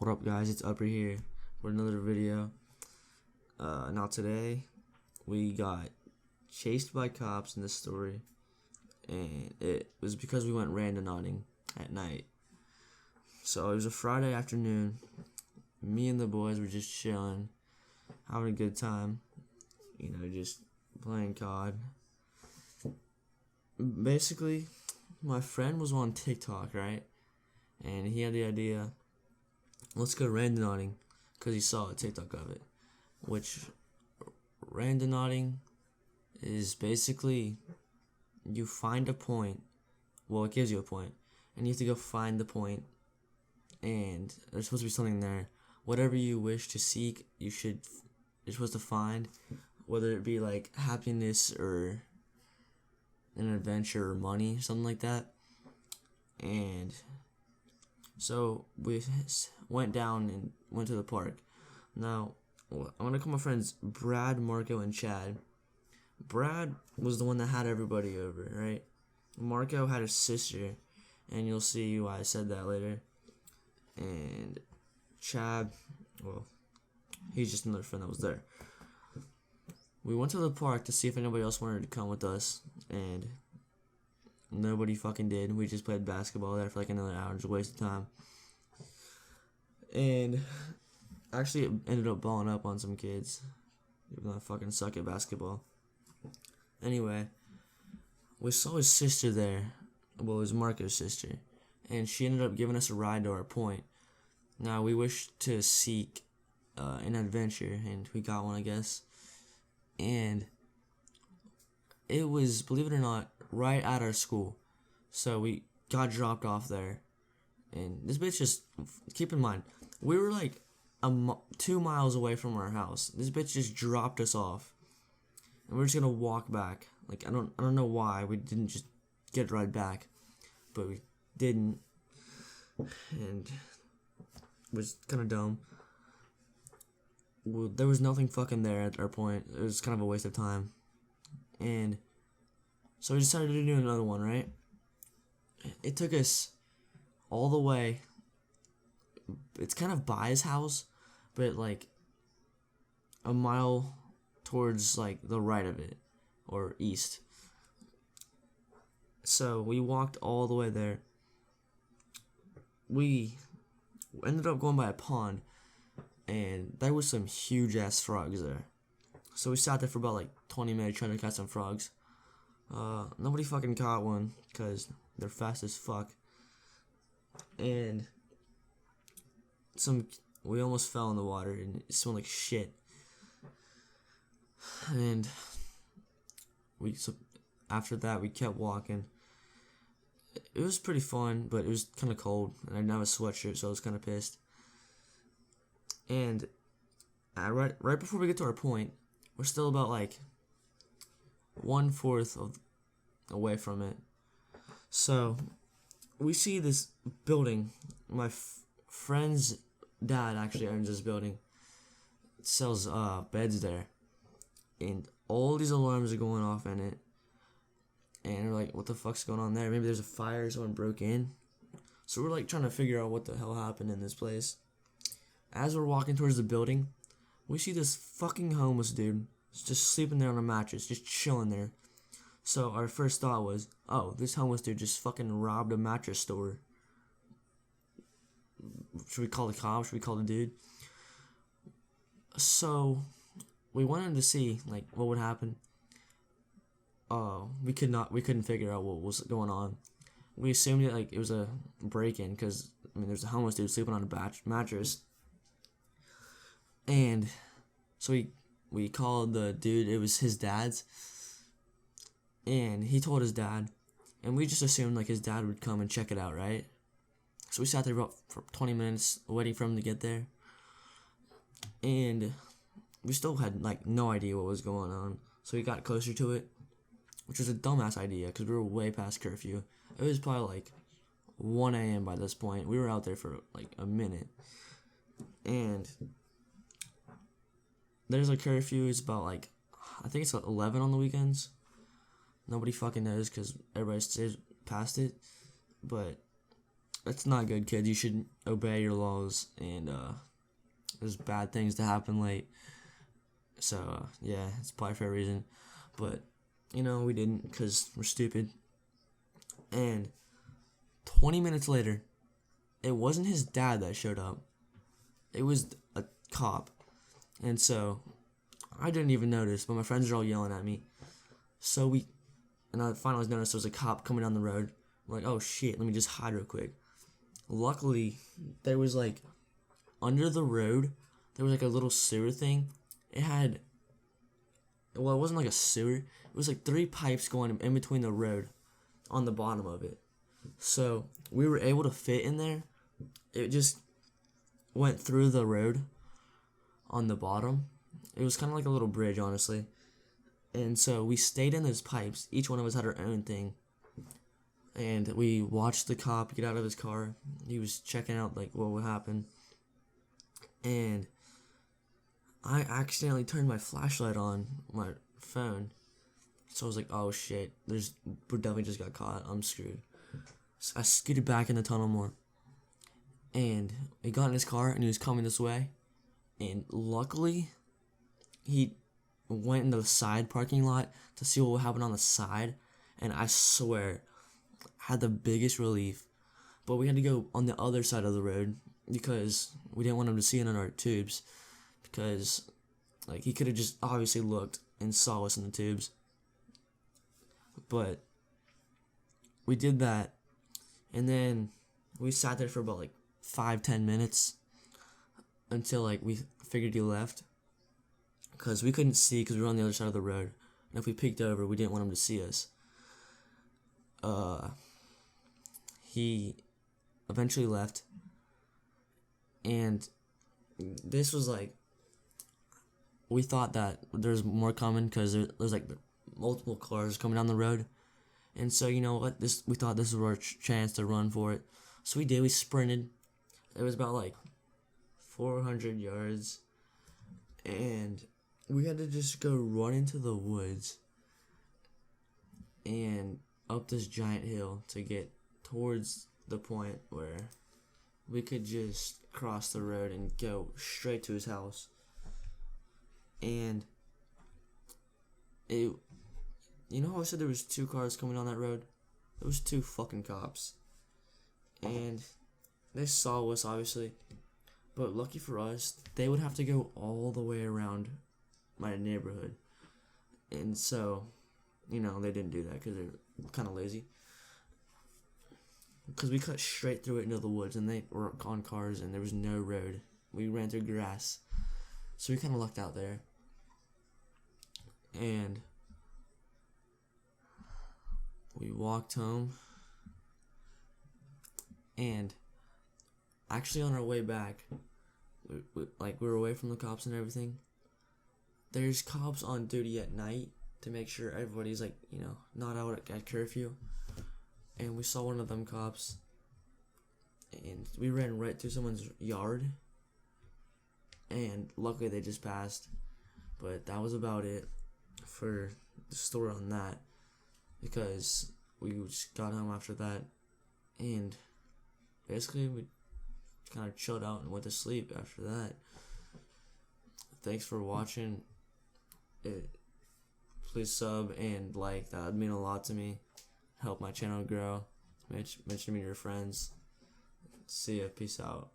What up, guys? It's Upper here for another video. Now today we got chased by cops in this story, and it was because we went randonauting at night. So it was a Friday afternoon. Me and the boys were just chilling, having a good time. Just playing COD. Basically, my friend was on TikTok, right? And he had the idea, let's go randonauting, because he saw a TikTok of it. Which, randonauting is basically, you find a point, well, it gives you a point, and you have to go find the point, and there's supposed to be something there. Whatever you wish to seek, you're supposed to find, whether it be like happiness or an adventure or money, something like that. And so we went down and went to the park. Now, I'm going to call my friends Brad, Marco, and Chad. Brad was the one that had everybody over, right? Marco had a sister, and you'll see why I said that later. And Chad, well, he's just another friend that was there. We went to the park to see if anybody else wanted to come with us, and nobody fucking did. We just played basketball there for like another hour, just a waste of time. And actually, it ended up balling up on some kids, even though I fucking suck at basketball. Anyway, we saw his sister there. Well, it was Marco's sister, and she ended up giving us a ride to our point. Now, we wished to seek an adventure, and we got one, I guess. And it was, believe it or not, right at our school. So we got dropped off there. And this bitch just, keep in mind, we were like 2 miles away from our house. This bitch just dropped us off. And we're just gonna walk back. Like, I don't know why we didn't just get right back. But we didn't. And it was kind of dumb. Well, there was nothing fucking there at our point. It was kind of a waste of time. And so we decided to do another one, right? It took us all the way. It's kind of by his house, but like a mile towards like the right of it, or east. So we walked all the way there. We ended up going by a pond, and there was some huge ass frogs there. So we sat there for about like 20 minutes trying to catch some frogs. Nobody fucking caught one because they're fast as fuck. And we almost fell in the water, and it smelled like shit. And after that we kept walking. It was pretty fun, but it was kind of cold, and I didn't have a sweatshirt, so I was kind of pissed. And right before we get to our point, we're still about like 1/4 away from it. So we see this building. My friend's dad actually owns this building. It sells beds there, and all these alarms are going off in it. And we're like, what the fuck's going on there? Maybe there's a fire, someone broke in. So we're like trying to figure out what the hell happened in this place. As we're walking towards the building, we see this fucking homeless dude just sleeping there on a mattress, just chilling there. So our first thought was, oh, this homeless dude just fucking robbed a mattress store. Should we call the cops? Should we call the dude? So we wanted to see like what would happen. We couldn't figure out what was going on. We assumed it was a break-in because there's a homeless dude sleeping on a mattress. And so we called the dude. It was his dad's, and he told his dad, and we just assumed like his dad would come and check it out, right? So we sat there for 20 minutes waiting for him to get there, and we still had like no idea what was going on. So we got closer to it, which was a dumbass idea because we were way past curfew. It was probably like 1 a.m. by this point. We were out there for like a minute, and there's a curfew. It's about like, I think it's 11 on the weekends. Nobody fucking knows because everybody stays past it. But That's not good, kids. You should obey your laws, and there's bad things to happen late. So yeah, it's probably for a reason, but we didn't because we're stupid. And 20 minutes later, it wasn't his dad that showed up. It was a cop. And so I didn't even notice, but my friends are all yelling at me. And I finally noticed there was a cop coming down the road. I'm like, oh shit, let me just hide real quick. Luckily, there was like, under the road, there was like a little sewer thing. It wasn't like a sewer. It was like 3 pipes going in between the road on the bottom of it. So we were able to fit in there. It just went through the road on the bottom. It was kind of like a little bridge, honestly. And so we stayed in those pipes. Each one of us had our own thing. And we watched the cop get out of his car. He was checking out like what would happen. And I accidentally turned my flashlight on my phone. So I was like, oh shit, we definitely just got caught. I'm screwed. So I scooted back in the tunnel more. And he got in his car and he was coming this way. And luckily, he went into the side parking lot to see what would happen on the side. And I swear, I had the biggest relief. But we had to go on the other side of the road because we didn't want him to see it in our tubes. Because like he could have just obviously looked and saw us in the tubes. But we did that. And then we sat there for about like 5-10 minutes until like we figured he left, because we couldn't see because we were on the other side of the road, and if we peeked over we didn't want him to see us. He eventually left, and this was like, we thought that there's more coming because there's like multiple cars coming down the road. And so, you know what, we thought this was our chance to run for it. So we did. We sprinted. It was about like 400 yards. And we had to just go run into the woods and up this giant hill to get towards the point where we could just cross the road and go straight to his house. And how I said there was 2 cars coming down that road? There was 2 fucking cops. And they saw us, obviously. But lucky for us, they would have to go all the way around my neighborhood. And so, they didn't do that because they're kind of lazy. Because we cut straight through it into the woods, and they were on cars, and there was no road. We ran through grass. So we kind of lucked out there. And we walked home, and actually on our way back, we were away from the cops and everything. There's cops on duty at night to make sure everybody's not out at curfew. And we saw one of them cops, and we ran right through someone's yard, and luckily they just passed. But that was about it for the story on that, because we just got home after that, and basically we kind of chilled out and went to sleep after that. Thanks for watching. Please sub and like. That would mean a lot to me. Help my channel grow. Mention me to your friends. See ya. Peace out.